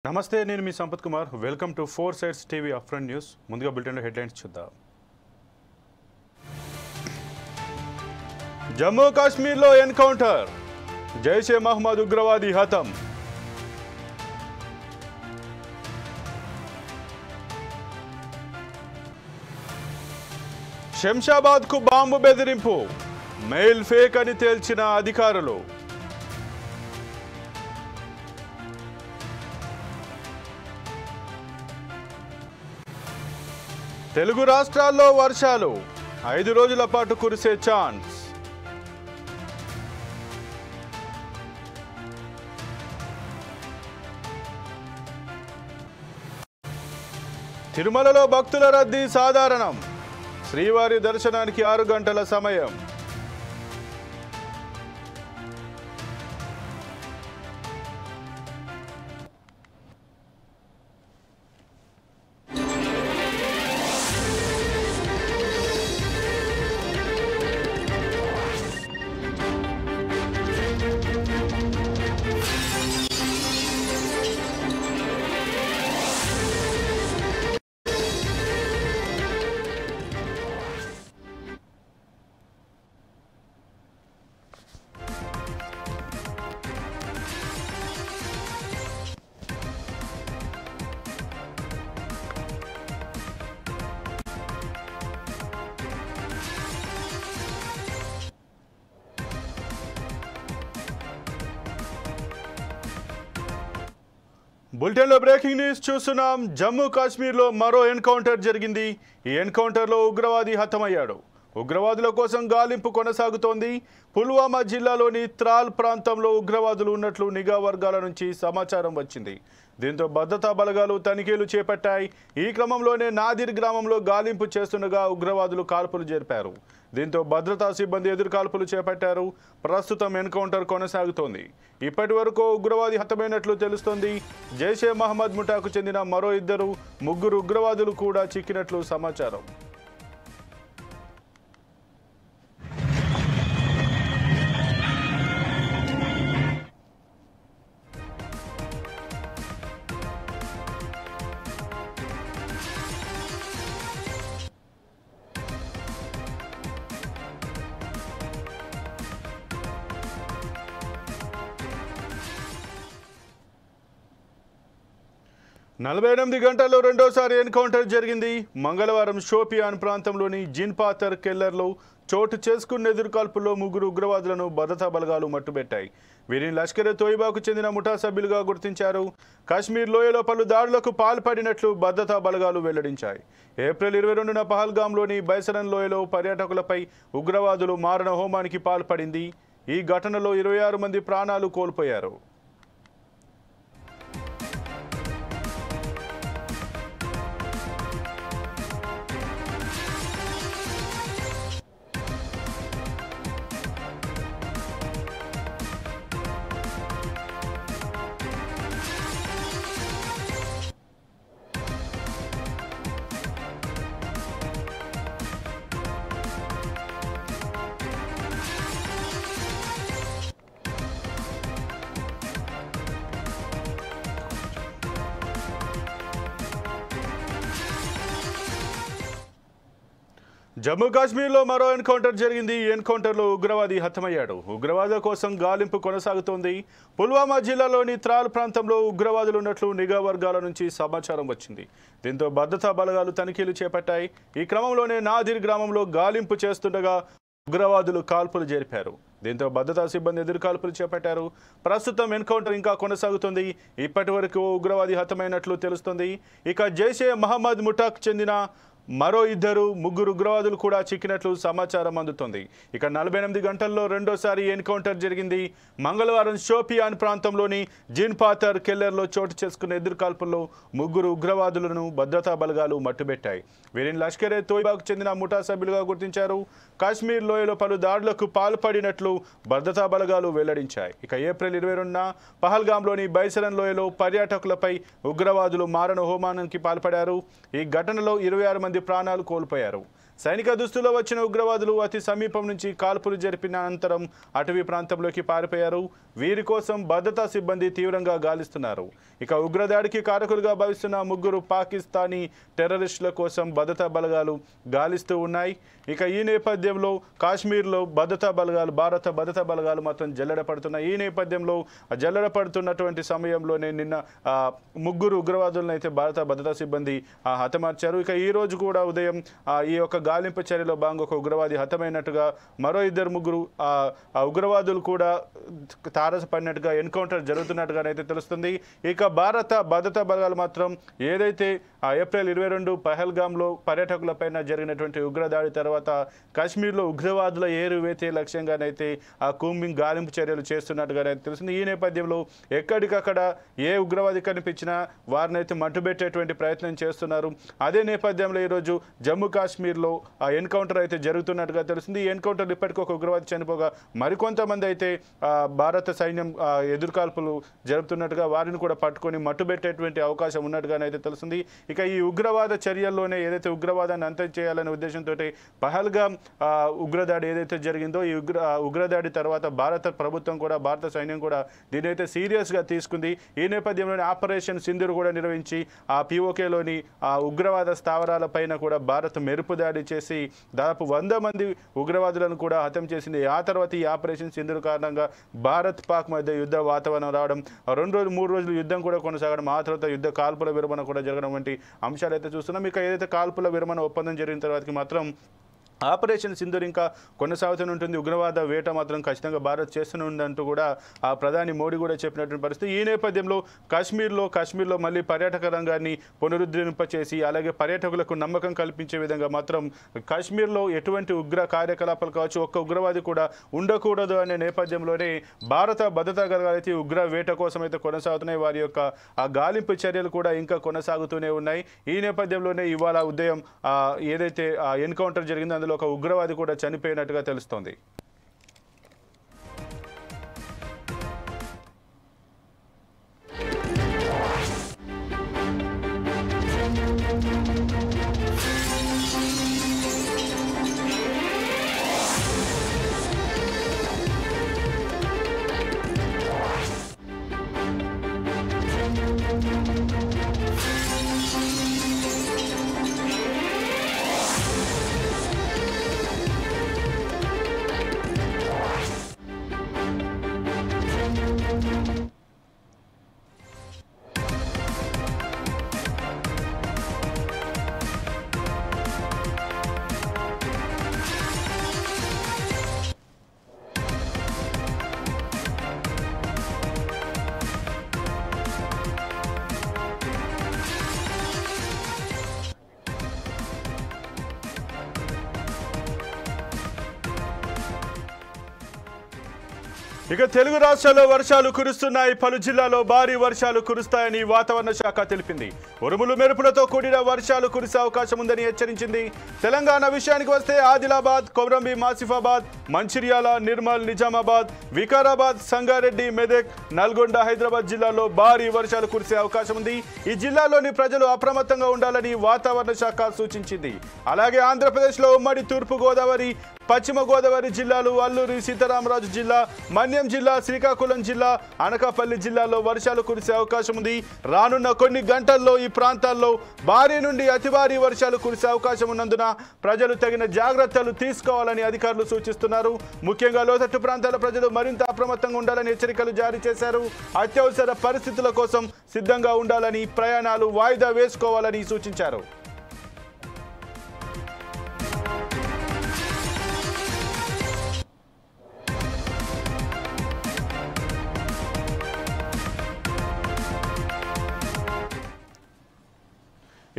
నమస్తే నేను మీ Sampath Kumar welcome to 4 sides TV అఫ్రంట్ న్యూస్ ముందుగా బులెటిన్లో హెడ్లైన్స్ చూద్దాం జమ్మూ కాశ్మీర్లో ఎన్కౌంటర్ జైషే మహమ్మద్ ఉగ్రవాది హతం శంషాబాద్కు బాంబు బెదిరింపు మెయిల్ ఫేక్ అని తేల్చిన అధికారులు తెలుగు రాష్ట్రాల్లో వర్షాలు 5 రోజుల పాటు కురిసే ఛాన్స్ తిరుమలలో భక్తుల రద్దీ సాధారణం శ్రీవారి దర్శనానికి 6 గంటల సమయం బులెటిన్లో బ్రేకింగ్ న్యూస్ చూస్తున్నాం. జమ్మూ కాశ్మీర్లో మరో ఎన్కౌంటర్ జరిగింది. ఈ ఎన్కౌంటర్లో ఉగ్రవాది హతమయ్యాడు. ఉగ్రవాదుల కోసం గాలింపు కొనసాగుతోంది. పుల్వామా జిల్లాలోని త్రాల్ ప్రాంతంలో ఉగ్రవాదులు ఉన్నట్లు నిఘా వర్గాల నుంచి సమాచారం వచ్చింది. దీంతో భద్రతా బలగాలు తనిఖీలు చేపట్టాయి. ఈ క్రమంలోనే నాదిర్ గ్రామంలో గాలింపు చేస్తుండగా ఉగ్రవాదులు కాల్పులు జరిపారు. దీంతో భద్రతా సిబ్బంది ఎదురుకాల్పులు చేపట్టారు. ప్రస్తుతం ఎన్కౌంటర్ కొనసాగుతోంది. ఇప్పటి వరకు ఉగ్రవాది హతమైనట్లు తెలుస్తోంది. జైషే మహమ్మద్ ముఠాకు చెందిన మరో 3 ఉగ్రవాదులు కూడా చిక్కినట్లు సమాచారం. నలభై 48 గంటల్లో రెండోసారి ఎన్కౌంటర్ జరిగింది. మంగళవారం షోపియాన్ ప్రాంతంలోని జిన్పాతర్ కెల్లర్లో చోటు చేసుకున్న ఎదురుకాల్పుల్లో 3 ఉగ్రవాదులను భద్రతా బలగాలు మట్టుబెట్టాయి. వీరిని లష్కరే తోయిబాకు చెందిన ముఠా సభ్యులుగా గుర్తించారు. కాశ్మీర్ లోయలో పలు దాడులకు పాల్పడినట్లు భద్రతా బలగాలు వెల్లడించాయి. ఏప్రిల్ 22న పహల్గాంలోని బైసరన్ లోయలో పర్యాటకులపై ఉగ్రవాదులు మారణ హోమానికి పాల్పడింది. ఈ ఘటనలో 26 మంది ప్రాణాలు కోల్పోయారు. జమ్మూ కాశ్మీర్లో మరో ఎన్కౌంటర్ జరిగింది. ఈ ఎన్కౌంటర్లో ఉగ్రవాది హతమయ్యాడు. ఉగ్రవాదుల కోసం గాలింపు కొనసాగుతోంది. పుల్వామా జిల్లాలోని త్రాల్ ప్రాంతంలో ఉగ్రవాదులు ఉన్నట్లు నిఘా వర్గాల నుంచి సమాచారం వచ్చింది. దీంతో భద్రతా బలగాలు తనిఖీలు చేపట్టాయి. ఈ క్రమంలోనే నాదిర్ గ్రామంలో గాలింపు చేస్తుండగా ఉగ్రవాదులు కాల్పులు జరిపారు. దీంతో భద్రతా సిబ్బంది ఎదురుకాల్పులు చేపట్టారు. ప్రస్తుతం ఎన్కౌంటర్ ఇంకా కొనసాగుతుంది. ఇప్పటి వరకు ఉగ్రవాది హతమైనట్లు తెలుస్తుంది. ఇక జైషే మహమ్మద్ ముఠాకు చెందిన మరో 3 ఉగ్రవాదులు కూడా చిక్కినట్లు సమాచారం అందుతోంది. ఇక 48 గంటల్లో రెండోసారి ఎన్కౌంటర్ జరిగింది. మంగళవారం షోపియాన్ ప్రాంతంలోని జిన్పాతర్ కెల్లర్లో చోటు చేసుకున్న ఎదురుకాల్పుల్లో 3 ఉగ్రవాదులను భద్రతా బలగాలు మట్టుబెట్టాయి. వీరిని లష్కరే తోయిబాకు చెందిన ముఠా సభ్యులుగా గుర్తించారు. కాశ్మీర్ లోయలో పలు దాడులకు పాల్పడినట్లు భద్రతా బలగాలు వెల్లడించాయి. ఇక ఏప్రిల్ 22న పహల్గాంలోని బైసరన్ లోయలో పర్యాటకులపై ఉగ్రవాదులు మారణ హోమానికి పాల్పడారు. ఈ ఘటనలో 26 మంది ప్రాణాలు కోల్పోయారు. సైనిక దుస్తుల్లో వచ్చిన ఉగ్రవాదులు అతి సమీపం నుంచి కాల్పులు జరిపిన అనంతరం అటవీ ప్రాంతంలోకి పారిపోయారు. వీరి కోసం భద్రతా సిబ్బంది తీవ్రంగా గాలిస్తున్నారు. ఇక ఉగ్రదాడికి కారకులుగా భావిస్తున్న ముగ్గురు పాకిస్తానీ టెర్రరిస్టుల కోసం భద్రతా బలగాలు గాలిస్తూ ఉన్నాయి. ఇక ఈ నేపథ్యంలో కాశ్మీర్లో భారత భద్రతా బలగాలు మాత్రం జల్లెడ పడుతున్నాయి. ఈ నేపథ్యంలో జల్లెడ పడుతున్నటువంటి సమయంలోనే నిన్న ముగ్గురు ఉగ్రవాదులను అయితే భారత భద్రతా సిబ్బంది హతమార్చారు. ఇక ఈ రోజు కూడా ఉదయం ఈ యొక్క గాలింపు చర్యలో భాగంగా ఒక ఉగ్రవాది హతమైనట్టుగా, మరో ముగ్గురు ఉగ్రవాదులు కూడా తారసపడినట్టుగా ఎన్కౌంటర్ జరుగుతున్నట్టుగానైతే తెలుస్తుంది. ఇక భారత భద్రతా బలగాలు మాత్రం ఏదైతే ఏప్రిల్ 22 పహల్గామ్లో పర్యాటకులపైన జరిగినటువంటి ఉగ్రదాడి తర్వాత కాశ్మీర్లో ఉగ్రవాదుల ఏరువేతే లక్ష్యంగానైతే ఆ కూంబింగ్ గాలింపు చర్యలు చేస్తున్నట్టుగానైతే తెలుస్తుంది. ఈ నేపథ్యంలో ఎక్కడికక్కడ ఏ ఉగ్రవాది కనిపించినా వారినైతే మట్టుబెట్టేటువంటి ప్రయత్నం చేస్తున్నారు. అదే నేపథ్యంలో ఈరోజు జమ్మూ కాశ్మీర్లో ఆ ఎన్కౌంటర్ అయితే జరుగుతున్నట్టుగా తెలుస్తుంది. ఈ ఎన్కౌంటర్ ఇప్పటికీ ఒక ఉగ్రవాది చనిపోగా మరికొంతమంది అయితే భారత సైన్యం ఎదురుకాల్పులు జరుపుతున్నట్టుగా వారిని కూడా పట్టుకొని మట్టుబెట్టేటువంటి అవకాశం ఉన్నట్టుగానైతే తెలుస్తుంది. ఇక ఈ ఉగ్రవాద చర్యల్లోనే ఏదైతే ఉగ్రవాదాన్ని అంతం చేయాలనే ఉద్దేశంతో పహల్గామ్ ఉగ్రదాడి ఏదైతే జరిగిందో ఈ ఉగ్రదాడి తర్వాత భారత ప్రభుత్వం కూడా, భారత సైన్యం కూడా దీనైతే సీరియస్గా తీసుకుంది. ఈ నేపథ్యంలోనే ఆపరేషన్ సింధూర్ కూడా నిర్వహించి ఆ పిఓకేలోని ఆ ఉగ్రవాద స్థావరాలపైన కూడా భారత్ మెరుపు దాడి చేసి దాదాపు 100 మంది ఉగ్రవాదులను కూడా హతం చేసింది. ఆ తర్వాత ఈ ఆపరేషన్ సింధూర్ కారణంగా భారత్ పాక్ మధ్య యుద్ధ వాతావరణం రావడం, 2 రోజులు 3 రోజులు యుద్ధం కూడా కొనసాగడం, ఆ తర్వాత యుద్ధ కాల్పుల విరమణ కూడా జరగడం వంటి అంశాలు అయితే చూస్తున్నాం. ఇక ఏదైతే కాల్పుల విరమణ ఒప్పందం జరిగిన తర్వాతకి మాత్రం ఆపరేషన్ సింధూర్ ఇంకా కొనసాగుతూనే ఉంటుంది. ఉగ్రవాద వేట మాత్రం ఖచ్చితంగా భారత్ చేస్తూనే ఉందంటూ కూడా ఆ ప్రధాని మోడీ కూడా చెప్పినటువంటి పరిస్థితి. ఈ నేపథ్యంలో కాశ్మీర్లో మళ్ళీ పర్యాటక రంగాన్ని పునరుద్ధరింపచేసి అలాగే పర్యాటకులకు నమ్మకం కల్పించే విధంగా మాత్రం కాశ్మీర్లో ఎటువంటి ఉగ్ర కార్యకలాపాలు కావచ్చు, ఒక్క ఉగ్రవాది కూడా ఉండకూడదు అనే నేపథ్యంలోనే భారత భద్రతా బలగాలు అయితే ఉగ్ర వేట కోసం అయితే కొనసాగుతున్నాయి. వారి యొక్క ఆ గాలింపు చర్యలు కూడా ఇంకా కొనసాగుతూనే ఉన్నాయి. ఈ నేపథ్యంలోనే ఇవాళ ఉదయం ఏదైతే ఎన్కౌంటర్ జరిగిందో అందులో ఒక ఉగ్రవాది కూడా చనిపోయినట్టుగా తెలుస్తోంది. ఇక తెలుగు రాష్ట్రాల్లో వర్షాలు కురుస్తున్నాయి. పలు జిల్లాల్లో భారీ వర్షాలు కురుస్తాయని వాతావరణ శాఖ తెలిపింది. ఉరుములు మెరుపులతో కూడిన వర్షాలు కురిసే అవకాశం ఉందని హెచ్చరించింది. తెలంగాణ విషయానికి వస్తే ఆదిలాబాద్, కొమరంభీం, ఆసిఫాబాద్, మంచిర్యాల, నిర్మల్, నిజామాబాద్, వికారాబాద్, సంగారెడ్డి, మెదక్, నల్గొండ, హైదరాబాద్ జిల్లాల్లో భారీ వర్షాలు కురిసే అవకాశం ఉంది. ఈ జిల్లాలోని ప్రజలు అప్రమత్తంగా ఉండాలని వాతావరణ శాఖ సూచించింది. అలాగే ఆంధ్రప్రదేశ్లో ఉమ్మడి తూర్పు గోదావరి, పశ్చిమ గోదావరి జిల్లాలు, అల్లూరి సీతారామరాజు జిల్లా, మన్యం జిల్లా, శ్రీకాకుళం జిల్లా, అనకాపల్లి జిల్లాల్లో వర్షాలు కురిసే అవకాశం ఉంది. రానున్న కొన్ని గంటల్లో ఈ ప్రాంతాల్లో భారీ నుండి అతి భారీ వర్షాలు కురిసే అవకాశం ఉన్నందున ప్రజలు తగిన జాగ్రత్తలు తీసుకోవాలని అధికారులు సూచిస్తున్నారు. ముఖ్యంగా లోతట్టు ప్రాంతాల ప్రజలు మరింత అప్రమత్తంగా ఉండాలని హెచ్చరికలు జారీ చేశారు. అత్యవసర పరిస్థితుల కోసం సిద్ధంగా ఉండాలని, ప్రయాణాలు వాయిదా వేసుకోవాలని సూచించారు.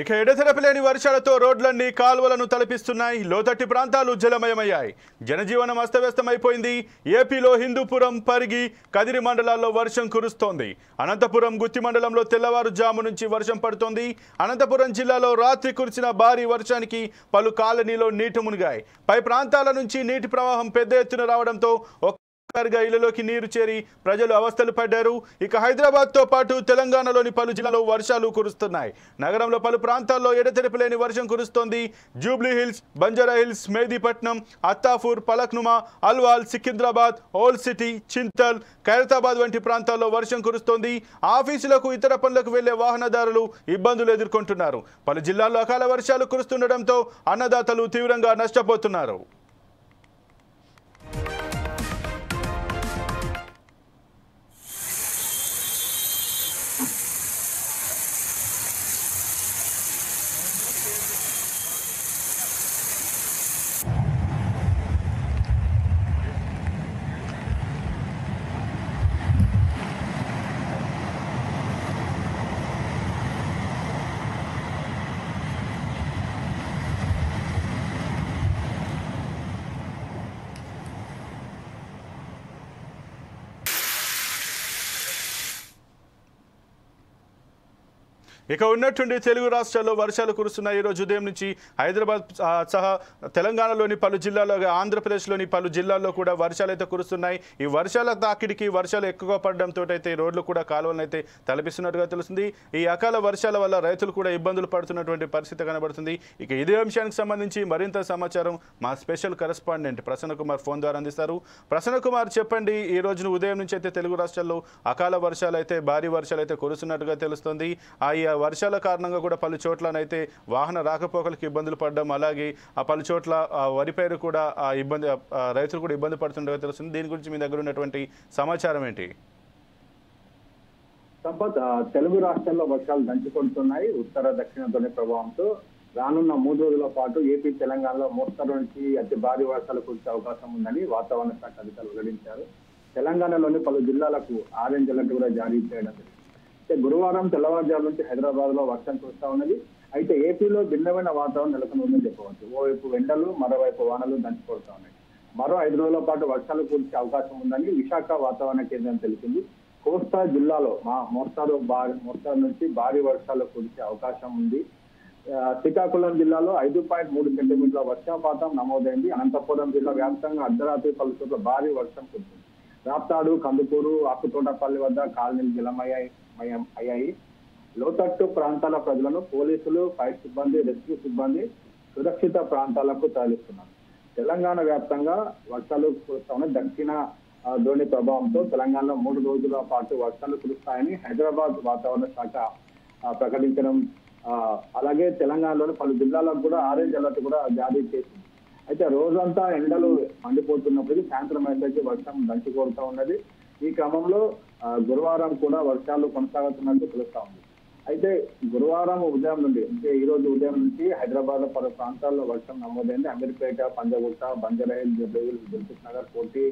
ఇక ఎడతెరపి లేని వర్షాలతో రోడ్లన్నీ కాలువలను తలపిస్తున్నాయి. లోతట్టి ప్రాంతాలు జలమయమయ్యాయి. జనజీవనం అస్తవ్యస్తమైపోయింది. ఏపీలో హిందూపురం, పరిగి, కదిరి మండలాల్లో వర్షం కురుస్తోంది. అనంతపురం, గుత్తి మండలంలో తెల్లవారుజాము నుంచి వర్షం పడుతోంది. అనంతపురం జిల్లాలో రాత్రి కురిసిన భారీ వర్షానికి పలు కాలనీలో నీట మునిగాయి. పై ప్రాంతాల నుంచి నీటి ప్రవాహం పెద్ద ఎత్తున రావడంతో ఇళ్లలోకి నీరు చేరి ప్రజలు అవస్థలు పడ్డారు. ఇక హైదరాబాద్తో పాటు తెలంగాణలోని పలు జిల్లాల్లో వర్షాలు కురుస్తున్నాయి. నగరంలో పలు ప్రాంతాల్లో ఎడతెరిపి లేని వర్షం కురుస్తోంది. జూబ్లీ హిల్స్, బంజారా హిల్స్, మెహదీపట్నం, అత్తాపూర్, పలక్నుమా, అల్వాల్, సికింద్రాబాద్, ఓల్డ్ సిటీ, చింతల్, ఖైరతాబాద్ వంటి ప్రాంతాల్లో వర్షం కురుస్తోంది. ఆఫీసులకు, ఇతర పనులకు వెళ్లే వాహనదారులు ఇబ్బందులు ఎదుర్కొంటున్నారు. పలు జిల్లాల్లో అకాల వర్షాలు కురుస్తుండటంతో అన్నదాతలు తీవ్రంగా నష్టపోతున్నారు. ఇక ఉన్నట్టుండి తెలుగు రాష్ట్రాల్లో వర్షాలు కురుస్తున్నాయి. ఈ రోజు ఉదయం నుంచి హైదరాబాద్ సహా తెలంగాణలోని పలు జిల్లాల్లో, ఆంధ్రప్రదేశ్లోని పలు జిల్లాల్లో కూడా వర్షాలు అయితే కురుస్తున్నాయి. ఈ వర్షాల తాకిడికి వర్షాలు ఎక్కువగా పడడంతో అయితే రోడ్లు కూడా కాలువలను అయితే తలపిస్తున్నట్టుగా తెలుస్తుంది. ఈ అకాల వర్షాల వల్ల రైతులు కూడా ఇబ్బందులు పడుతున్నటువంటి పరిస్థితి కనబడుతుంది. ఇక ఇదే అంశానికి సంబంధించి మరింత సమాచారం మా special correspondent Prasanna Kumar phone ద్వారా అందిస్తారు. ప్రసన్న కుమార్, చెప్పండి, ఈ రోజున ఉదయం నుంచి అయితే తెలుగు రాష్ట్రాల్లో అకాల వర్షాలు అయితే, భారీ వర్షాలు అయితే కురుస్తున్నట్టుగా తెలుస్తుంది. ఆ వర్షాల కారణంగా కూడా పలు చోట్లనైతే వాహన రాకపోకలకు ఇబ్బందులు పడడం, అలాగే ఆ పలు చోట్ల వరి పైరు కూడా రైతులు కూడా ఇబ్బంది పడుతుండగా తెలుస్తుంది. దీని గురించి మీ దగ్గర ఉన్నటువంటి సమాచారం ఏంటి? సంపత్, తెలుగు రాష్ట్రాల్లో వర్షాలు దంచుకొడుతున్నాయి. ఉత్తర దక్షిణ ధ్రువ ప్రభావంతో రానున్న 3 రోజుల పాటు ఏపీ, తెలంగాణలో మోస్తరు నుంచి అతి భారీ వర్షాలు కురిసే అవకాశం ఉందని వాతావరణ శాఖ అధికారులు వెల్లడించారు. తెలంగాణలోని పలు జిల్లాలకు ఆరెంజ్ అలర్ట్ కూడా జారీ చేయడం జరిగింది. గురువారం తెల్లవారుజాము నుంచి హైదరాబాద్ లో వర్షం కురుస్తా ఉన్నది. అయితే ఏపీలో భిన్నమైన వాతావరణం నెలకొని ఉందని చెప్పవచ్చు. ఓవైపు ఎండలు, మరోవైపు వానలు దంచుకొడుతా ఉన్నాయి. మరో 5 రోజుల పాటు వర్షాలు కురిసే అవకాశం ఉందని విశాఖ వాతావరణ కేంద్రం తెలిపింది. కోస్తా జిల్లాలో మోస్తారు నుంచి భారీ వర్షాలు కురిసే అవకాశం ఉంది. శ్రీకాకుళం జిల్లాలో 5.3 సెంటీమీటర్ల వర్షపాతం నమోదైంది. అనంతపురం జిల్లా వ్యాప్తంగా అర్ధరాత్రి పలు చోట్ల భారీ వర్షం కురిసింది. రాప్తాడు, కందుకూరు, ఆకుతోటపల్లి వద్ద కాలనీలు జలమయ్యాయి. లోతట్టు ప్రాంతాల ప్రజలను పోలీసులు, ఫైర్ సిబ్బంది, రెస్క్యూ సిబ్బంది సురక్షిత ప్రాంతాలకు తరలిస్తున్నారు. తెలంగాణ వ్యాప్తంగా వర్షాలు కురుస్తామని దక్షిణ ద్రోణి ప్రభావంతో తెలంగాణలో 3 రోజుల పాటు వర్షాలు కురుస్తాయని హైదరాబాద్ వాతావరణ శాఖ ప్రకటించడం, అలాగే తెలంగాణలోని పలు జిల్లాలకు కూడా ఆరెంజ్ అలర్ట్ కూడా జారీ చేసింది. అయితే రోజంతా ఎండలు మండిపోతున్నప్పటికీ సాయంత్రం అయితే వర్షం దంచుకొడుతూ ఉన్నది. ఈ క్రమంలో గురువారం కూడా వర్షాలు కొనసాగుతున్నట్టు తెలుస్తా ఉంది. అయితే గురువారం ఉదయం నుండి, అంటే ఈ రోజు ఉదయం నుంచి హైదరాబాద్ లో పలు ప్రాంతాల్లో వర్షం నమోదైంది. అమీర్పేట, పంజగుట్ట, బంజారాహిల్, దిల్సుఖ్ నగర్, కోటి,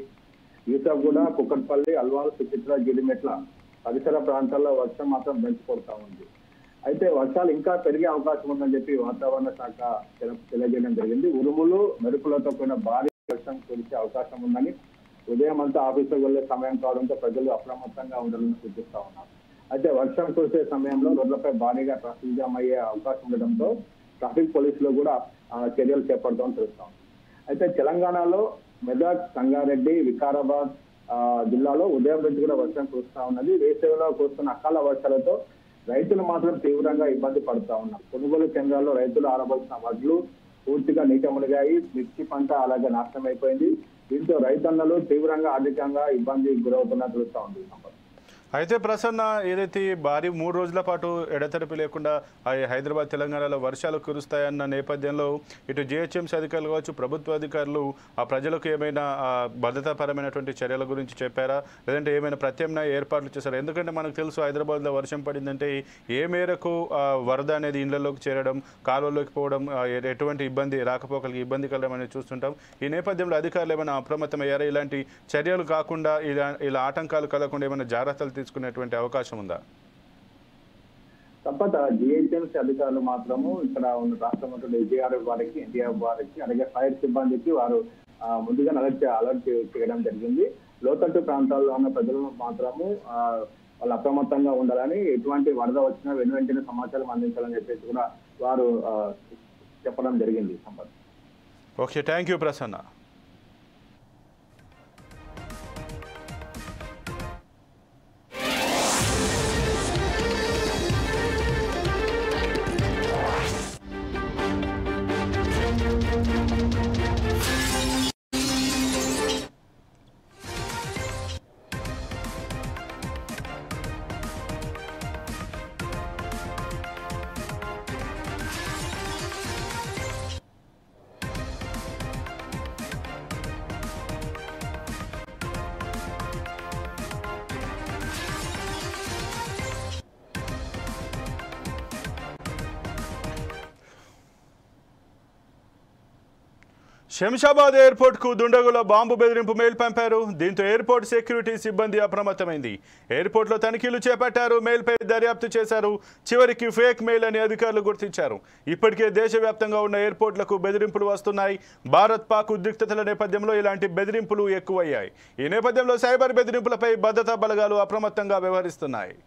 యూసఫ్గూడ, కుక్కట్పల్లి, అల్వాల్, సుచిత్ర, గిరిమెట్ల పరిసర ప్రాంతాల్లో వర్షం మాత్రం దంచుకొడుతూ ఉంది. అయితే వర్షాలు ఇంకా పెరిగే అవకాశం ఉందని చెప్పి వాతావరణ శాఖ తెలియజేయడం జరిగింది. ఉరుములు, మెరుపులతో కూడిన భారీ వర్షం కురిసే అవకాశం ఉందని, ఉదయం అంతా ఆఫీసుకు వెళ్లే సమయం కావడంతో ప్రజలు అప్రమత్తంగా ఉండాలని సూచిస్తా ఉన్నారు. అయితే వర్షం కురిసే సమయంలో రోడ్లపై భారీగా ట్రాఫిక్ జామ్ అయ్యే అవకాశం ఉండడంతో ట్రాఫిక్ పోలీసులు కూడా చర్యలు చేపడతామని తెలుస్తాం. అయితే తెలంగాణలో మెదక్, సంగారెడ్డి, వికారాబాద్ జిల్లాలో ఉదయం నుంచి కూడా వర్షం కురుస్తా ఉన్నది. వేసవిలో కురుస్తున్న అకాల వర్షాలతో రైతులు మాత్రం తీవ్రంగా ఇబ్బంది పడుతా ఉన్నారు. కొనుగోలు కేంద్రాల్లో రైతులు ఆరబోసిన వడ్లు పూర్తిగా నీట మునిగాయి. మిర్చి పంట అలాగే నాశనం అయిపోయింది. దీంతో రైతన్నలు తీవ్రంగా ఆర్థికంగా ఇబ్బంది గురవుతున్నట్టు తెలుస్తా ఉంది. అయితే ప్రసన్న, ఏదైతే భారీ 3 రోజుల పాటు ఎడతెరిపి లేకుండా హైదరాబాద్, తెలంగాణలో వర్షాలు కురుస్తాయన్న నేపథ్యంలో ఇటు జిహెచ్ఎంసీ అధికారులు కావచ్చు, ప్రభుత్వ అధికారులు ఆ ప్రజలకు ఏమైనా భద్రతాపరమైనటువంటి చర్యల గురించి చెప్పారా, లేదంటే ఏమైనా ప్రత్యామ్నాయ ఏర్పాట్లు చేశారా? ఎందుకంటే మనకు తెలుసు హైదరాబాద్లో వర్షం పడిందంటే ఏ మేరకు వరద అనేది ఇళ్లలోకి చేరడం, కాలువలోకి పోవడం, ఎటువంటి ఇబ్బంది, రాకపోకలకి ఇబ్బంది కలగడం అనేది చూస్తుంటాం. ఈ నేపథ్యంలో అధికారులు ఏమైనా అప్రమత్తమయ్యారా? ఇలాంటి చర్యలు కాకుండా ఇలా ఆటంకాలు కలగకుండా ఏమైనా జాగ్రత్తలు తీసుకునేటువంటి అవకాశం ఉందా? తప్పత జిహెచ్ఎంసీ అధికారులు మాత్రము ఇక్కడ ఉన్న రాష్ట్ర మంత్రులు ఎన్టీఆర్ వారికి అలాగే ఫైర్ సిబ్బందికి వారు ముందుగా అలర్ట్ చేయడం జరిగింది. లోతట్టు ప్రాంతాల్లో ఉన్న ప్రజలను మాత్రము వాళ్ళు అప్రమత్తంగా ఉండాలని, ఎటువంటి వరద వచ్చినా వెంటనే సమాచారం అందించాలని చెప్పేసి కూడా వారు చెప్పడం జరిగింది. Sampath. Okay, thank you Prasanna. Shamshabad airport కు దుండగుల బాంబు బెదిరింపు మెయిల్ పంపారు. దీంతో ఎయిర్పోర్ట్ సెక్యూరిటీ సిబ్బంది అప్రమత్తమైంది. ఎయిర్పోర్ట్ లో తనిఖీలు చేపట్టారు. మెయిల్ పై దర్యాప్తు చేశారు. చివరికి ఫేక్ మెయిల్ అని అధికారులు గుర్తించారు. ఇప్పటికే దేశవ్యాప్తంగా ఉన్న ఎయిర్పోర్ట్లకు బెదిరింపులు వస్తున్నాయి. భారత్ పాక్ ఉద్రిక్తతల నేపథ్యంలో ఇలాంటి బెదిరింపులు ఎక్కువయ్యాయి. ఈ నేపథ్యంలో సైబర్ బెదిరింపులపై భద్రతా బలగాలు అప్రమత్తంగా వ్యవహరిస్తున్నాయి.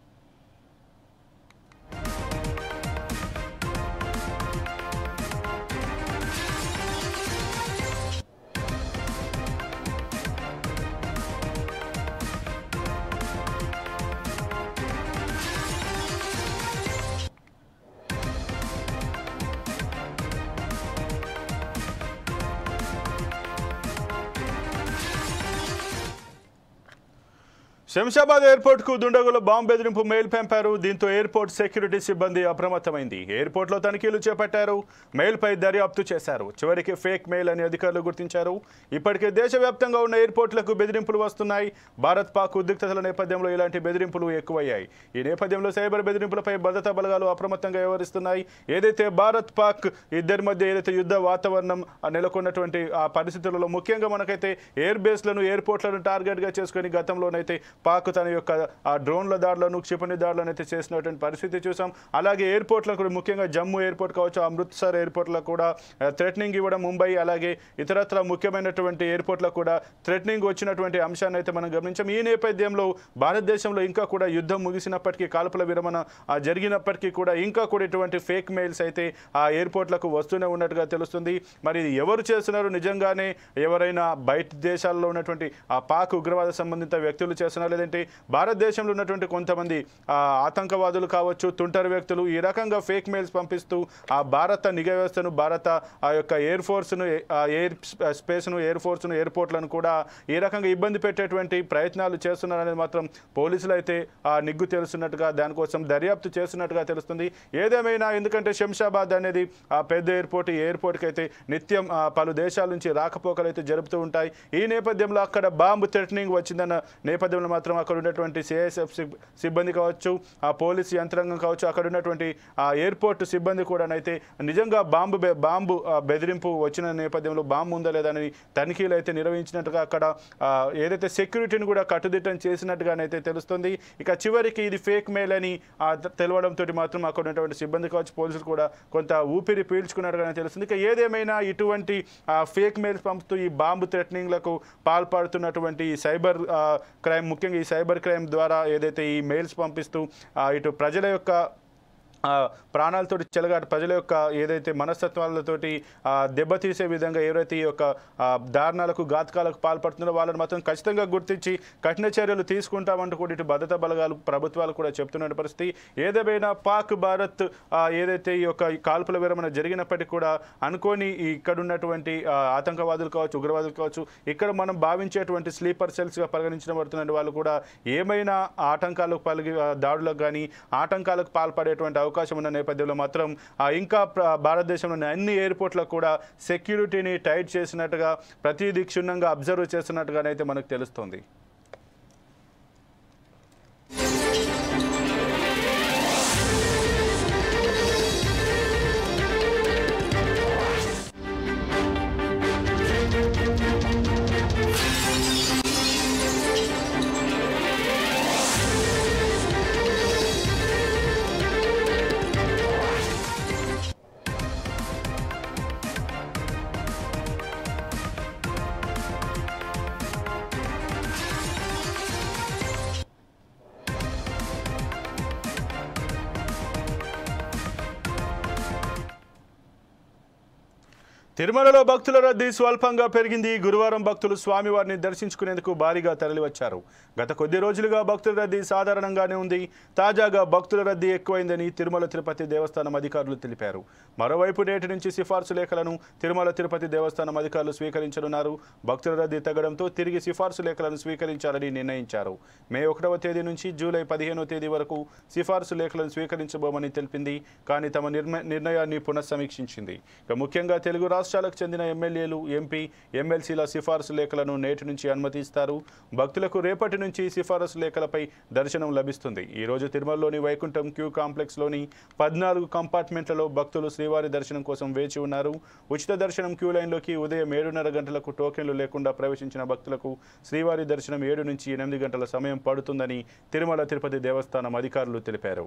శంషాబాద్ ఎయిర్పోర్ట్ కు దుండగుల బాంబు బెదిరింపు మెయిల్ పంపారు. దీంతో ఎయిర్పోర్ట్ సెక్యూరిటీ సిబ్బంది అప్రమత్తమైంది. ఎయిర్పోర్ట్ లో తనిఖీలు చేపట్టారు. మెయిల్ పై దర్యాప్తు చేశారు. చివరికి ఫేక్ మెయిల్ అని అధికారులు గుర్తించారు. ఇప్పటికే దేశవ్యాప్తంగా ఉన్న ఎయిర్పోర్ట్లకు బెదిరింపులు వస్తున్నాయి. భారత్ పాక్ ఉద్రిక్తతల నేపథ్యంలో ఇలాంటి బెదిరింపులు ఎక్కువయ్యాయి. ఈ నేపథ్యంలో సైబర్ బెదిరింపులపై భద్రతా బలగాలు అప్రమత్తంగా వ్యవహరిస్తున్నాయి. ఏదైతే భారత్ పాక్ ఇద్దరి మధ్య ఏదైతే యుద్ధ వాతావరణం నెలకొన్నటువంటి ఆ పరిస్థితులలో ముఖ్యంగా మనకైతే ఎయిర్ బేస్లను ఎయిర్పోర్ట్లను టార్గెట్ గా చేసుకుని గతంలోనైతే పాక్ తన యొక్క డ్రోన్ల దాడులను క్షిపణి దాడులను అయితే చేసినటువంటి పరిస్థితి చూసాం. అలాగే ఎయిర్పోర్ట్లకు కూడా ముఖ్యంగా జమ్మూ ఎయిర్పోర్ట్ కావచ్చు, అమృత్సర్ ఎయిర్పోర్ట్లకు కూడా థ్రెటనింగ్ ఇవ్వడం, ముంబై అలాగే ఇతరత్ర ముఖ్యమైనటువంటి ఎయిర్పోర్ట్లకు కూడా థ్రెటనింగ్ వచ్చినటువంటి అంశాన్ని అయితే మనం గమనించాం. ఈ నేపథ్యంలో భారతదేశంలో ఇంకా కూడా యుద్ధం ముగిసినప్పటికీ, కాల్పుల విరమణ జరిగినప్పటికీ కూడా ఇంకా కూడా ఇటువంటి ఫేక్ మెయిల్స్ అయితే ఆ ఎయిర్పోర్ట్లకు వస్తూనే ఉన్నట్టుగా తెలుస్తుంది. మరి ఎవరు చేస్తున్నారు? నిజంగానే ఎవరైనా బయట దేశాల్లో ఉన్నటువంటి ఆ పాక్ ఉగ్రవాద సంబంధిత వ్యక్తులు చేస్తున్నారు, లేదంటే భారతదేశంలో ఉన్నటువంటి కొంతమంది ఆతంకవాదులు కావచ్చు, తుంటరి వ్యక్తులు ఈ రకంగా ఫేక్ మెయిల్స్ పంపిస్తూ ఆ భారత నిఘా వ్యవస్థను, భారత ఆ యొక్క ఎయిర్ ఫోర్స్ను, ఎయిర్ స్పేస్ను, ఎయిర్ ఫోర్స్ను, ఎయిర్పోర్ట్లను కూడా ఈ రకంగా ఇబ్బంది పెట్టేటువంటి ప్రయత్నాలు చేస్తున్నారనేది మాత్రం పోలీసులు అయితే నిగ్గు తెలుస్తున్నట్టుగా, దానికోసం దర్యాప్తు చేస్తున్నట్టుగా తెలుస్తుంది. ఏదేమైనా ఎందుకంటే శంషాబాద్ అనేది ఆ పెద్ద ఎయిర్పోర్ట్, ఈ ఎయిర్పోర్ట్కి అయితే నిత్యం పలు దేశాల నుంచి రాకపోకలు అయితే జరుపుతూ ఉంటాయి. ఈ నేపథ్యంలో అక్కడ బాంబు థ్రెటనింగ్ వచ్చిందన్న నేపథ్యంలో మాత్రం అక్కడ ఉన్నటువంటి సిఐఎస్ఎఫ్ సిబ్బంది కావచ్చు, ఆ పోలీస్ యంత్రాంగం కావచ్చు, అక్కడ ఉన్నటువంటి ఆ ఎయిర్పోర్ట్ సిబ్బంది కూడా నిజంగా బాంబు బెదిరింపు వచ్చిన నేపథ్యంలో బాంబు ఉందా లేదా అని తనిఖీలు అయితే నిర్వహించినట్టుగా, అక్కడ ఏదైతే సెక్యూరిటీని కూడా కట్టుదిట్టం చేసినట్టుగానైతే తెలుస్తుంది. ఇక చివరికి ఇది ఫేక్ మెయిల్ అని తెలవడంతో మాత్రం అక్కడ ఉన్నటువంటి సిబ్బంది కావచ్చు, పోలీసులు కూడా కొంత ఊపిరి పీల్చుకున్నట్టుగానే తెలుస్తుంది. ఇక ఏదేమైనా ఇటువంటి ఫేక్ మెయిల్స్ పంపుతూ ఈ బాంబు థ్రెటనింగ్లకు పాల్పడుతున్నటువంటి ఈ సైబర్ క్రైమ్, ముఖ్యంగా ఈ సైబర్ క్రైమ్ ద్వారా ఏదైతే ఈ మెయిల్స్ పంపిస్తూ ఇటు ప్రజల యొక్క ప్రాణాలతోటి చెలగాటు, ప్రజల యొక్క ఏదైతే మనస్తత్వాలతోటి దెబ్బతీసే విధంగా ఎవరైతే ఈ యొక్క దారుణాలకు, ఘాతకాలకు పాల్పడుతున్నారో వాళ్ళని మాత్రం ఖచ్చితంగా గుర్తించి కఠిన చర్యలు తీసుకుంటామంటూ కూడా ఇటు భద్రతా బలగాలు, ప్రభుత్వాలు కూడా చెప్తున్న పరిస్థితి. ఏదేమైనా పాక్ భారత్ ఏదైతే ఈ యొక్క కాల్పుల విరమణ జరిగినప్పటికీ కూడా అనుకోని ఇక్కడ ఉన్నటువంటి ఆతంకవాదులు కావచ్చు, ఉగ్రవాదులు కావచ్చు, ఇక్కడ మనం భావించేటువంటి స్లీపర్ సెల్స్గా పరిగణించబడుతున్న వాళ్ళు కూడా ఏమైనా ఆటంకాలకు దాడులకు కానీ ఆటంకాలకు పాల్పడేటువంటి అవకాశం ఉన్న నేపథ్యంలో మాత్రం ఇంకా భారతదేశంలోని అన్ని ఎయిర్పోర్ట్లకు కూడా సెక్యూరిటీని టైట్ చేసినట్టుగా, ప్రతిదీ క్షుణ్ణంగా అబ్జర్వ్ చేస్తున్నట్టుగానైతే మనకు తెలుస్తోంది. తిరుమలలో భక్తుల రద్దీ స్వల్పంగా పెరిగింది. గురువారం భక్తులు స్వామివారిని దర్శించుకునేందుకు భారీగా తరలివచ్చారు. గత కొద్ది రోజులుగా భక్తుల రద్దీ సాధారణంగానే ఉంది. తాజాగా భక్తుల రద్దీ ఎక్కువైందని తిరుమల తిరుపతి దేవస్థానం అధికారులు తెలిపారు. మరోవైపు నేటి నుంచి సిఫార్సు లేఖలను తిరుమల తిరుపతి దేవస్థానం అధికారులు స్వీకరించనున్నారు. భక్తుల రద్దీ తగ్గడంతో తిరిగి సిఫార్సు లేఖలను స్వీకరించాలని నిర్ణయించారు. మే 1వ తేదీ నుంచి జూలై 15వ తేదీ వరకు సిఫార్సు లేఖలను స్వీకరించబోమని తెలిపింది. కానీ తమ నిర్ణయాన్ని పునఃసమీక్షించింది. ముఖ్యంగా తెలుగు రాష్ట్రాల రాష్ట్రాలకు చెందిన ఎమ్మెల్యేలు ఎంపీ ఎమ్మెల్సీల సిఫారసు లేఖలను నేటి నుంచి అనుమతిస్తారు. భక్తులకు రేపటి నుంచి సిఫారసు లేఖలపై దర్శనం లభిస్తుంది. ఈ రోజు తిరుమలలోని వైకుంఠం క్యూ కాంప్లెక్స్లోని 14 కంపార్ట్మెంట్లలో భక్తులు శ్రీవారి దర్శనం కోసం వేచి ఉన్నారు. ఉచిత దర్శనం క్యూ లైన్లోకి ఉదయం 7:30 గంటలకు టోకెన్లు లేకుండా ప్రవేశించిన భక్తులకు శ్రీవారి దర్శనం 7 నుంచి 8 గంటల సమయం పడుతుందని తిరుమల తిరుపతి దేవస్థానం అధికారులు తెలిపారు.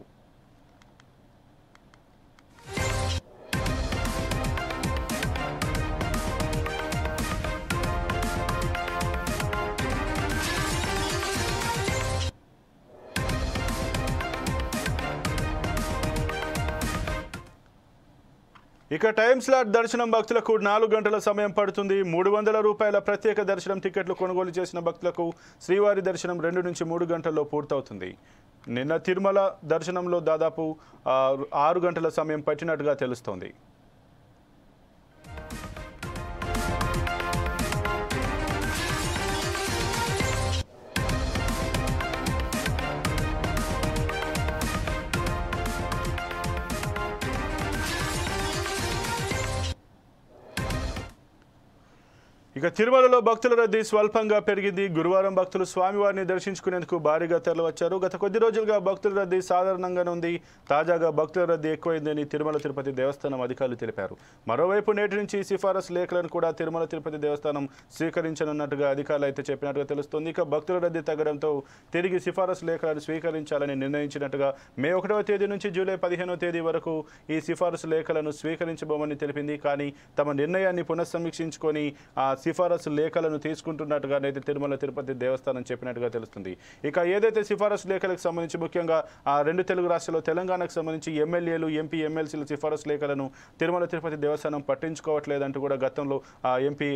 ఇక టైమ్ స్లాట్ దర్శనం భక్తులకు 4 గంటల సమయం పడుతుంది. 300 రూపాయల ప్రత్యేక దర్శనం టికెట్లు కొనుగోలు చేసిన భక్తులకు శ్రీవారి దర్శనం 2 నుంచి 3 గంటల్లో పూర్తవుతుంది. నిన్న తిరుమల దర్శనంలో దాదాపు 6 గంటల సమయం పట్టినట్టుగా తెలుస్తోంది. ఇక తిరుమలలో భక్తుల రద్దీ స్వల్పంగా పెరిగింది. గురువారం భక్తులు స్వామివారిని దర్శించుకునేందుకు భారీగా తరలివచ్చారు. గత కొద్ది రోజులుగా భక్తుల రద్దీ సాధారణంగానే ఉంది. తాజాగా భక్తుల రద్దీ ఎక్కువైందని తిరుమల తిరుపతి దేవస్థానం అధికారులు తెలిపారు. మరోవైపు నేటి నుంచి సిఫారసు లేఖలను కూడా తిరుమల తిరుపతి దేవస్థానం స్వీకరించనున్నట్టుగా అధికారులు అయితే చెప్పినట్టుగా తెలుస్తోంది. ఇక భక్తుల రద్దీ తగ్గడంతో తిరిగి సిఫారసు లేఖలను స్వీకరించాలని నిర్ణయించినట్టుగా మే 1వ తేదీ నుంచి జూలై 15వ తేదీ వరకు ఈ సిఫారసు లేఖలను స్వీకరించబోమని తెలిపింది. కానీ తమ నిర్ణయాన్ని పునఃసమీక్షించుకొని సిఫారసు లేఖలను తీసుకుంటున్నట్టుగానైతే తిరుమల తిరుపతి దేవస్థానం చెప్పినట్టుగా తెలుస్తుంది. ఇక ఏదైతే సిఫారసు లేఖలకు సంబంధించి ముఖ్యంగా 2 తెలుగు రాష్ట్రాల్లో తెలంగాణకు సంబంధించి ఎమ్మెల్యేలు ఎంపీ ఎమ్మెల్సీల సిఫారసు లేఖలను తిరుమల తిరుపతి దేవస్థానం పట్టించుకోవట్లేదంటూ కూడా గతంలో ఎంపీ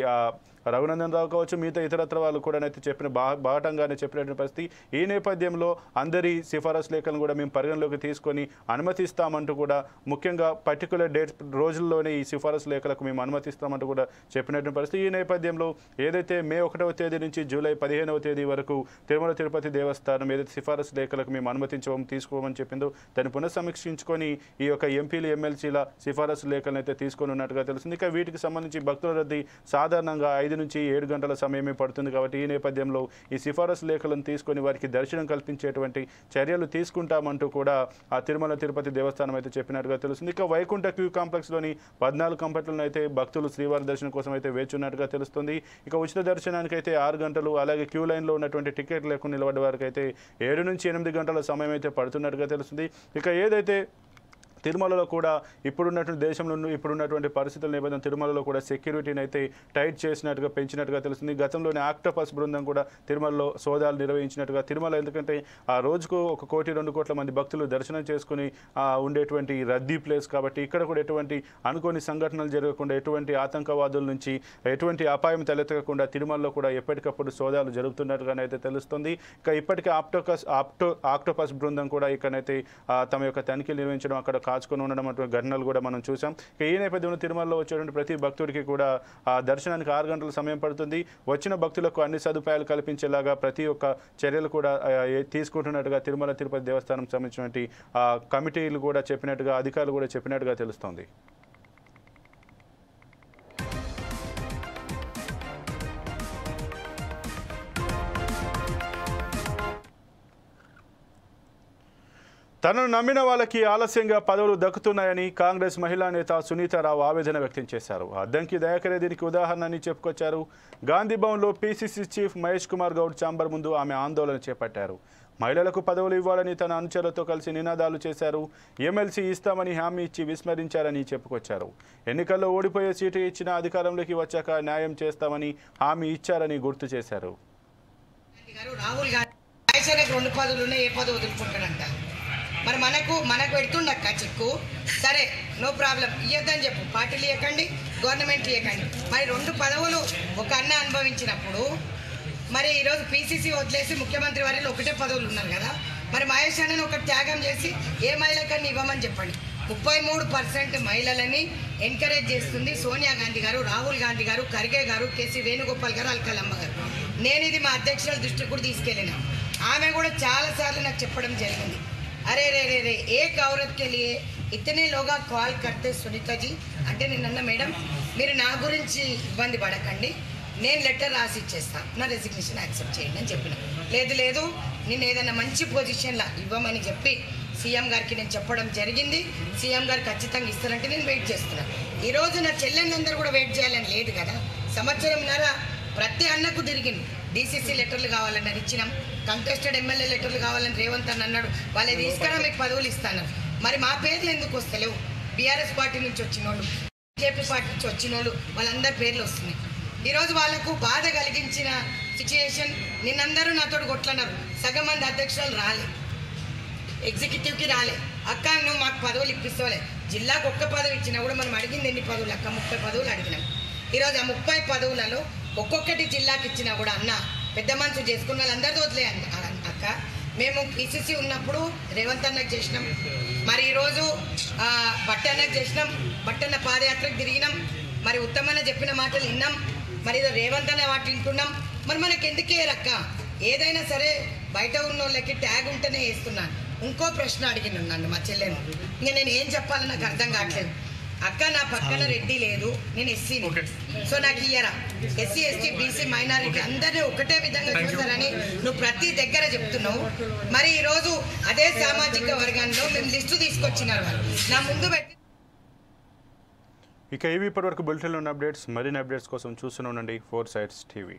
రఘునందన్ రావు కావచ్చు, మిగతా ఇతరత్ర వాళ్ళు కూడా అయితే చెప్పిన బాటంగానే చెప్పినటువంటి పరిస్థితి. ఈ నేపథ్యంలో అందరి సిఫారసు లేఖలను కూడా మేము పరిగణలోకి తీసుకొని అనుమతిస్తామంటూ కూడా ముఖ్యంగా పర్టికులర్ డేట్ రోజుల్లోనే ఈ సిఫారసు లేఖలకు మేము అనుమతిస్తామంటూ కూడా చెప్పినటువంటి పరిస్థితి. ఈ నేపథ్యంలో ఏదైతే మే 1వ తేదీ నుంచి జూలై 15వ తేదీ వరకు తిరుమల తిరుపతి దేవస్థానం ఏదైతే సిఫారసు లేఖలకు మేము తీసుకోమని చెప్పిందో దాన్ని పునఃసమీక్షించుకొని ఈ యొక్క ఎంపీలు ఎమ్మెల్సీల సిఫారసు లేఖలను అయితే తీసుకొని ఉన్నట్టుగా తెలుస్తుంది. ఇక వీటికి సంబంధించి భక్తుల రద్దీ సాధారణంగా 5 నుంచి 7 గంటల సమయమే పడుతుంది. కాబట్టి ఈ నేపథ్యంలో ఈ సిఫారసు లేఖలను తీసుకొని వారికి దర్శనం కల్పించేటువంటి చర్యలు తీసుకుంటామంటూ కూడా ఆ తిరుమల తిరుపతి దేవస్థానం అయితే చెప్పినట్టుగా తెలుస్తుంది. ఇక వైకుంఠ క్యూ కాంప్లెక్స్లోని 14 కంపార్ట్మెంట్లను అయితే భక్తులు శ్రీవారి దర్శనం కోసం అయితే వేచున్నట్టుగా తెలుస్తుంది. ఇక ఉచిత దర్శనానికి అయితే 6 గంటలు, అలాగే క్యూ లైన్లో ఉన్నటువంటి టికెట్ లేకుండా నిలబడే వారికి అయితే 7 నుంచి 8 గంటల సమయం అయితే పడుతున్నట్టుగా తెలుస్తుంది. ఇక ఏదైతే తిరుమలలో కూడా ఇప్పుడున్నటువంటి దేశంలో ఇప్పుడున్నటువంటి పరిస్థితుల నేపథ్యం తిరుమలలో కూడా సెక్యూరిటీని అయితే టైట్ చేసినట్టుగా పెంచినట్టుగా తెలుస్తుంది. గతంలోనే ఆక్టోపస్ బృందం కూడా తిరుమలలో సోదాలు నిర్వహించినట్టుగా తిరుమల ఎందుకంటే ఆ రోజుకు 1 కోటి 2 కోట్ల మంది భక్తులు దర్శనం చేసుకుని ఉండేటువంటి రద్దీ ప్లేస్ కాబట్టి ఇక్కడ కూడా ఎటువంటి అనుకోని సంఘటనలు జరగకుండా ఎటువంటి ఆతంకవాదుల నుంచి ఎటువంటి అపాయం తలెత్తకుండా తిరుమలలో కూడా ఎప్పటికప్పుడు సోదాలు జరుగుతున్నట్టుగానైతే తెలుస్తుంది. ఇక ఇప్పటికే ఆక్టోపస్ బృందం కూడా ఇక్కడైతే తమ యొక్క తనిఖీలు నిర్వహించడం అక్కడ కాచుకొని ఉండడం అటువంటి ఘటనలు కూడా మనం చూసాం. ఈ నేపథ్యంలో తిరుమలలో వచ్చేటువంటి ప్రతి భక్తుడికి కూడా దర్శనానికి 6 గంటల సమయం పడుతుంది. వచ్చిన భక్తులకు అన్ని సదుపాయాలు కల్పించేలాగా ప్రతి ఒక్క చర్యలు కూడా తీసుకుంటున్నట్టుగా తిరుమల తిరుపతి దేవస్థానం సంబంధించినటువంటి కమిటీలు కూడా చెప్పినట్టుగా అధికారులు కూడా చెప్పినట్టుగా తెలుస్తోంది. తనను నమ్మిన వాళ్ళకి ఆలస్యంగా పదవులు దక్కుతున్నాయని కాంగ్రెస్ మహిళా నేత సునీతారావు ఆవేదన వ్యక్తం చేశారు. అద్దంకి దయాకరే దీనికి ఉదాహరణని చెప్పుకొచ్చారు. గాంధీ భవన్లో PCC chief Mahesh Kumar Goud chamber ముందు ఆమె ఆందోళన చేపట్టారు. మహిళలకు పదవులు ఇవ్వాలని తన అనుచరులతో కలిసి నినాదాలు చేశారు. ఎమ్మెల్సీ ఇస్తామని హామీ ఇచ్చి విస్మరించారని చెప్పుకొచ్చారు. ఎన్నికల్లో ఓడిపోయే సీటు ఇచ్చిన అధికారంలోకి వచ్చాక న్యాయం చేస్తామని హామీ ఇచ్చారని గుర్తు చేశారు. రాహుల్ గాంధీ 2 పదవులు ఉన్నాయి, ఏ పదవి వదులుకుంటాడంట. మరి మనకు పెడుతుండక్క చిక్కు, సరే నో ప్రాబ్లం, ఇవ్వద్దని చెప్పు. పార్టీలు ఇవ్వకండి, గవర్నమెంట్ ఇవ్వకండి. మరి 2 పదవులు ఒక అన్న అనుభవించినప్పుడు మరి ఈరోజు పీసీసీ వదిలేసి ముఖ్యమంత్రి వారిలో 1 పదవులు ఉన్నారు కదా. మరి మహేష్ అన్నని ఒక త్యాగం చేసి ఏ మహిళకన్నా ఇవ్వమని చెప్పండి. 33% మహిళలని ఎంకరేజ్ చేస్తుంది సోనియా గాంధీ గారు, రాహుల్ గాంధీ గారు, ఖర్గే గారు, కేసీ వేణుగోపాల్ గారు, అల్కలమ్మ గారు. నేను ఇది మా అధ్యక్షుల దృష్టికి కూడా తీసుకెళ్ళిన. ఆమె కూడా చాలాసార్లు నాకు చెప్పడం జరిగింది, अरे रे रे रे एक औरत के लिए इतने लोग कॉल करते सुनीता जी అంటే నిన్న మేడం మీరు నా గురించి ఇబ్బంది పడకండి నేను లెటర్ రాసి ఇచ్చేస్తా నా రెసిగ్నేషన్ యాక్సెప్ట్ చేయండి అని చెప్పిన లేదు నేను ఏదైనా మంచి పొజిషన్లో ఇవ్వమని చెప్పి సీఎం గారికి నేను చెప్పడం జరిగింది సీఎం గారు ఖచ్చితంగా ఇస్తారంటే నేను వెయిట్ చేస్తున్నాను ఈరోజు నా చెల్లెళ్ళందరూ కూడా వెయిట్ చేయాలని లేదు కదా సంవత్సరంన్నర ప్రతి అన్నకు తిరిగింది డీసీసీ లెటర్లు కావాలన్నారు ఇచ్చినాం కంటెస్టెడ్ ఎమ్మెల్యే లెటర్లు కావాలని రేవంత్ అని అన్నాడు వాళ్ళే తీసుకురా మీకు పదవులు ఇస్తాను మరి మా పేర్లు ఎందుకు వస్తలేవు బీఆర్ఎస్ పార్టీ నుంచి వచ్చిన వాళ్ళు బీజేపీ పార్టీ నుంచి వచ్చిన వాళ్ళు వాళ్ళందరి పేర్లు వస్తున్నాయి ఈరోజు వాళ్ళకు బాధ కలిగించిన సిచ్యుయేషన్ నిన్నందరూ నాతో కొట్లన్నారు సగం మంది అధ్యక్షులు రాలే ఎగ్జిక్యూటివ్కి రాలే అక్క నువ్వు మాకు పదవులు ఇప్పిస్తావులే జిల్లాకు ఒక్క పదవి ఇచ్చినా కూడా మనం అడిగింది ఎన్ని పదవులు అక్క 30 పదవులు అడిగినాం ఈరోజు ఆ 30 పదవులలో ఒక్కొక్కటి జిల్లాకి ఇచ్చినా కూడా అన్న పెద్ద మనసు చేసుకున్న వాళ్ళందరితో వదిలే అక్క మేము పీసీసీ ఉన్నప్పుడు రేవంత్ అన్నకు చేసినాం మరి ఈరోజు బట్టన్నకు చేసినాం బట్టన్న పాదయాత్రకు తిరిగినాం మరి ఉత్తమన్న చెప్పిన మాటలు విన్నాం మరి రేవంత్ అన్న వాటి వింటున్నాం మరి మనకి ఎందుకే రక్క ఏదైనా సరే బయట ఉన్న వాళ్ళకి ట్యాగ్ ఉంటేనే వేస్తున్నాను ఇంకో ప్రశ్న అడిగిన నన్ను మా చెల్లెను ఇంకా నేను ఏం చెప్పాలో నాకు అర్థం కావట్లేదు అక్క నా పక్కన రెడ్డి లేదు నేను ఎస్సీని సో నాకు ఇయ్యరా ఎస్సీ ఎస్టీ బీసీ మైనారిటీ అందరినీ ఒకటే విధంగా చూస్తారని నువ్వు ప్రతి దగ్గర చెప్తున్నావు మరి ఈరోజు అదే సామాజిక వర్గాల్లో మేము లిస్టు తీసుకొచ్చినారు వాళ్ళు నా ముందు పెట్టి ఇక ఇవి ఇప్పటివరకు బులెటిన్లో ఉన్న అప్డేట్స్ మరిన్ని అప్డేట్స్ కోసం చూస్తూనే ఉండండి 4 Sides TV.